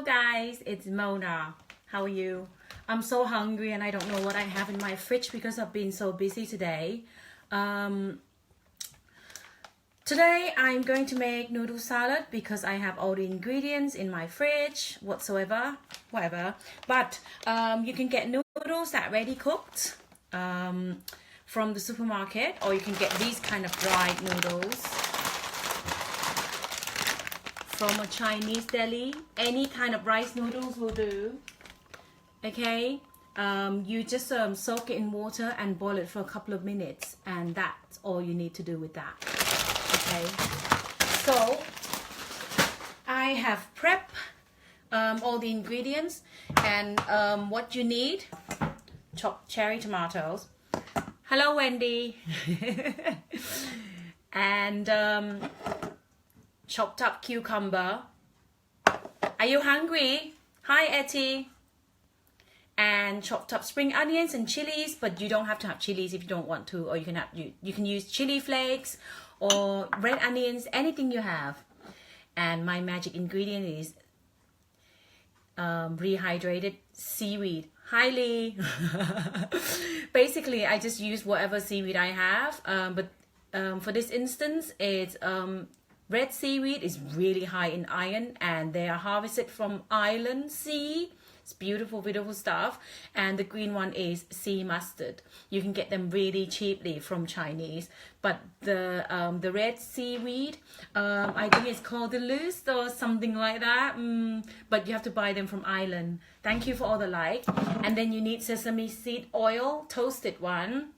Hello guys, it's Mona. How are you? I'm so hungry and I don't know what I have in my fridge because I've been so busy today. Today I'm going to make noodle salad because I have all the ingredients in my fridge whatever. But you can get noodles that ready cooked from the supermarket, or you can get these kind of dried noodles from a Chinese deli. Any kind of rice noodles will do. Okay, you just soak it in water and boil it for a couple of minutes, and that's all you need to do with that. Okay, so I have prepped all the ingredients, and what you need: chopped cherry tomatoes. Hello Wendy. And chopped up cucumber. Are you hungry? Hi Etty. And chopped up spring onions and chilies, but you don't have to have chilies if you don't want to, or you can use chili flakes or red onions, anything you have. And my magic ingredient is rehydrated seaweed. Highly. Basically I just use whatever seaweed I have, but for this instance it's red seaweed is really high in iron, and they are harvested from Island Sea. It's beautiful stuff. And the green one is sea mustard. You can get them really cheaply from Chinese, but the red seaweed, I think it's called the loose or something like that, but you have to buy them from Ireland. Thank you for all the like. And then you need sesame seed oil, toasted one,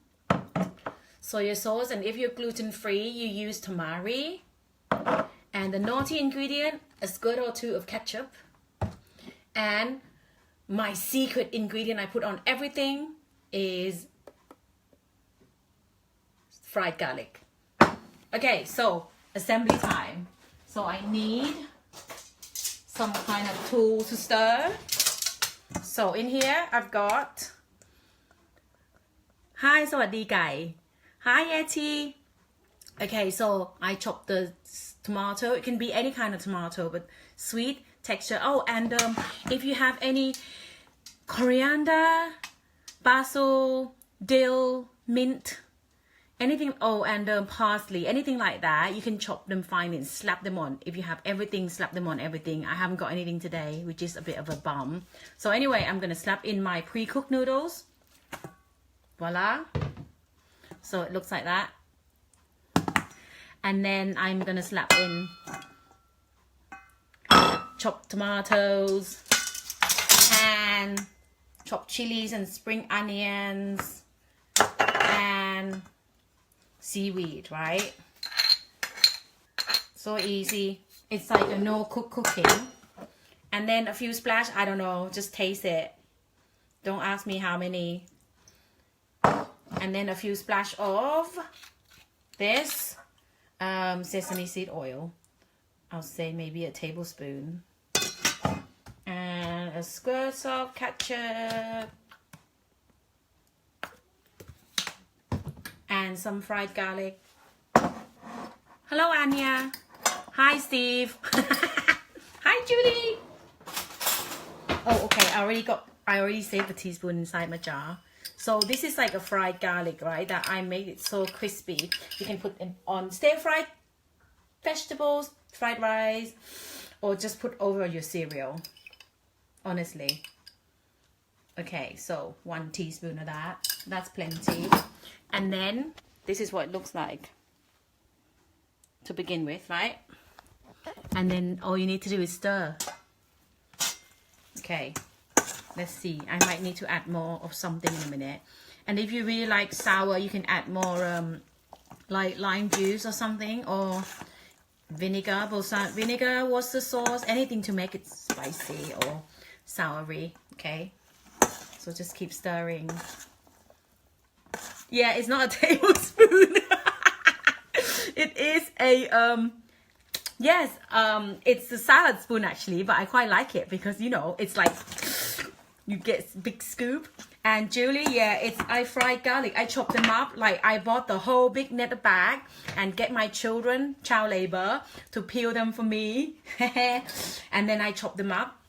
soy sauce, and if you're gluten free you use tamari. And the naughty ingredient, a squirt or two of ketchup. And my secret ingredient I put on everything is fried garlic. Okay, so assembly time. So I need some kind of tool to stir. So in here I've got, hi สวัสดีไก่ hi Etty. Okay, so I chopped the tomato. It can be any kind of tomato, but sweet texture. Oh, and if you have any coriander, basil, dill, mint, anything, oh, and parsley, anything like that, you can chop them fine and slap them on. If you have everything, slap them on everything. I haven't got anything today, which is a bit of a bum. So anyway, I'm gonna slap in my pre-cooked noodles. Voila. So it looks like that. And then I'm gonna slap in chopped tomatoes and chopped chilies and spring onions and seaweed, right? So easy. It's like a no cook cooking. And then a few splash, I don't know, just taste it. Don't ask me how many. And then a few splash of this sesame seed oil. I'll say maybe a tablespoon. And a squirt of ketchup. And some fried garlic. Hello Anya. Hi Steve. Hi Judy. Oh, okay, I already saved the teaspoon inside my jar. So this is like a fried garlic, right? That I made it so crispy. You can put it on stir-fried vegetables, fried rice, or just put over your cereal. Honestly. Okay, so 1 teaspoon of that. That's plenty. And then this is what it looks like to begin with, right? And then all you need to do is stir. Okay. Let's see. I might need to add more of something in a minute. And if you really like sour, you can add more like lime juice or something, or vinegar, balsamic vinegar, Worcester sauce, anything to make it spicy or soury. Okay. So just keep stirring. Yeah, it's not a tablespoon. It is a yes, it's a salad spoon actually, but I quite like it because, you know, it's like you get big scoop. And Julie, yeah, I fried garlic. I chopped them up. Like I bought the whole big net bag and get my children, child labor, to peel them for me. And then I chopped them up.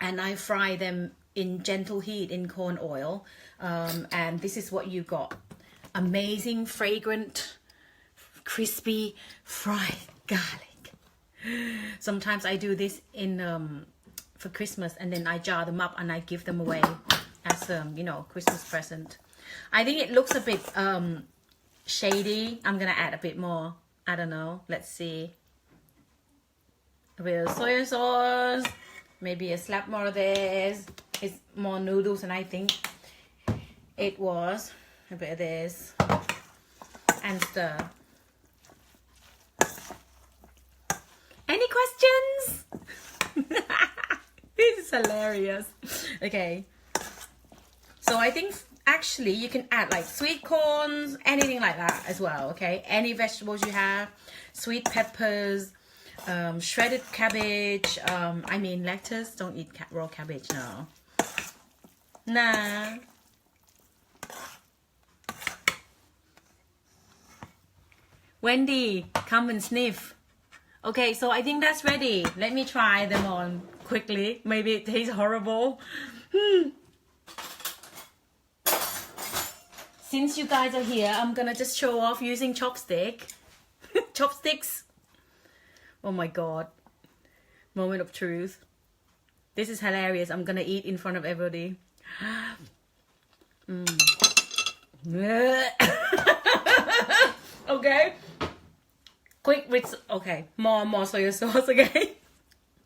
and I fry them in gentle heat in corn oil. And this is what you got. Amazing, fragrant, crispy, fried garlic. Sometimes I do this in for Christmas, and then I jar them up and I give them away as you know, Christmas present. I think it looks a bit shady. I'm gonna add a bit more. I don't know. Let's see. A bit of soy sauce. Maybe a slap more of this. It's more noodles than I think it was. A bit of this. And stir. Any questions? This is hilarious. Okay. So I think actually you can add like sweet corns, anything like that as well, okay? Any vegetables you have, sweet peppers, shredded cabbage, I mean lettuce. Don't eat raw cabbage, no. Nah. Wendy, come and sniff. Okay, so I think that's ready. Let me try them on quickly. Maybe it tastes horrible. Since you guys are here, I'm gonna just show off using chopstick. Chopsticks. Oh my god. Moment of truth. This is hilarious. I'm gonna eat in front of everybody. Okay. Quick with, okay, more soy sauce, okay?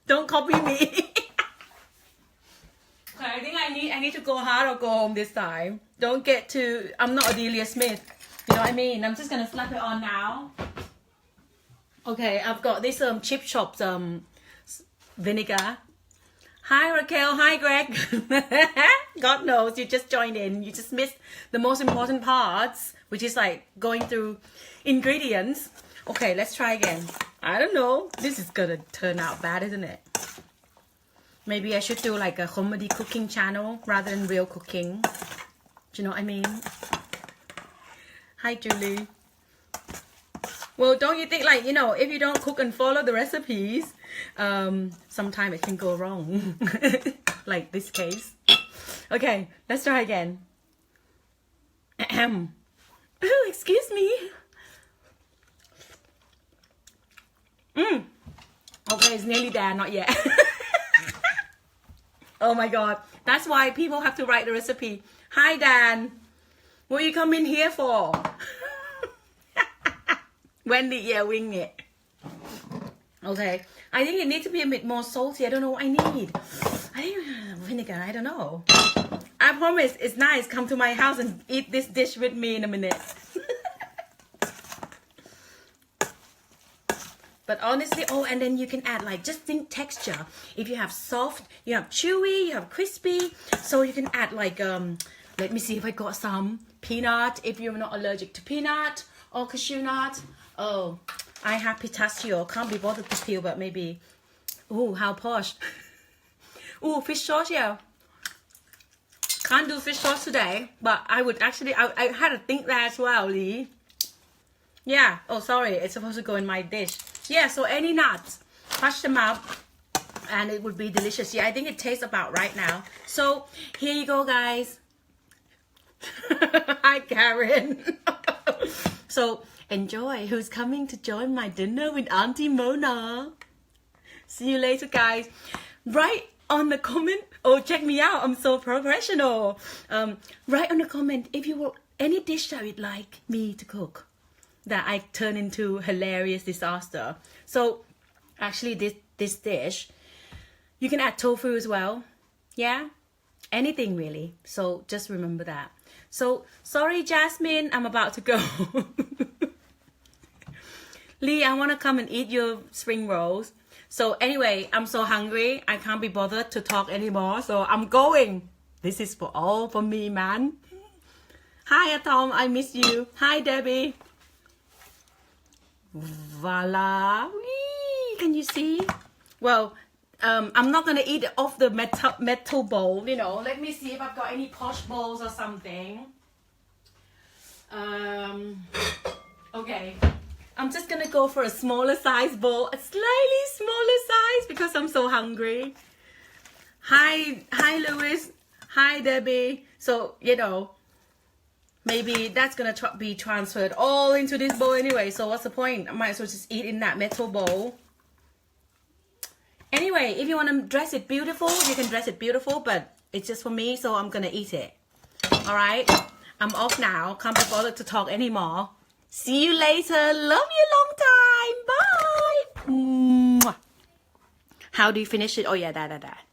Don't copy me. Okay, I think I need to go hard or go home this time. Don't get too, I'm not Adelia Smith. You know what I mean? I'm just gonna slap it on now. Okay, I've got this chip shops vinegar. Hi Raquel, hi Greg. God knows you just joined in. You just missed the most important parts, which is like going through ingredients. Okay, let's try again. I don't know. This is gonna turn out bad, isn't it? Maybe I should do like a comedy cooking channel rather than real cooking. Do you know what I mean? Hi, Julie. Well, don't you think, like, you know, if you don't cook and follow the recipes, sometimes it can go wrong. Like this case. Okay, let's try again. Oh, excuse me. Okay, it's nearly there, not yet. Oh my god, that's why people have to write the recipe. Hi Dan, what are you coming here for? Wendy, yeah, wing it. Okay, I think it needs to be a bit more salty. I don't know what I need. I think vinegar, I don't know. I promise it's nice. Come to my house and eat this dish with me in a minute. But honestly, oh, and then you can add like, just think texture. If you have soft, you have chewy, you have crispy. So you can add like, let me see if I got some peanut, if you're not allergic to peanut or cashew nut. Oh, I have pistachio. Can't be bothered to peel, but maybe. Oh, how posh. Oh, fish sauce, yeah. Can't do fish sauce today, but I would actually, I had to think that as well, Lee. Yeah, oh sorry, it's supposed to go in my dish. Yeah, so any nuts, crush them up, and it would be delicious. Yeah, I think it tastes about right now. So, here you go, guys. Hi, Karen. So, enjoy. Who's coming to join my dinner with Auntie Mona? See you later, guys. Write on the comment. Oh, check me out. I'm so professional. Write on the comment if you want any dish that you'd like me to cook that I turn into hilarious disaster. So actually this dish, you can add tofu as well. Yeah, anything really. So just remember that. So sorry Jasmine, I'm about to go. Lee, I want to come and eat your spring rolls. So anyway, I'm so hungry, I can't be bothered to talk anymore, so I'm going. This is for all for me, man. Hi Atom, I miss you. Hi Debbie. Voila. Whee! Can you see? Well, I'm not gonna eat off the metal bowl, you know. Let me see if I've got any posh bowls or something. Okay, I'm just gonna go for a smaller size bowl, a slightly smaller size because I'm so hungry. Hi, Louis. Hi, Debbie. So, you know, maybe that's gonna be transferred all into this bowl anyway. So what's the point? I might as well just eat in that metal bowl. Anyway, if you want to dress it beautiful, you can dress it beautiful, but it's just for me, so I'm gonna eat it. All right, I'm off now. Can't be bothered to talk anymore. See you later. Love you long time. Bye. Mwah. How do you finish it? Oh yeah, that.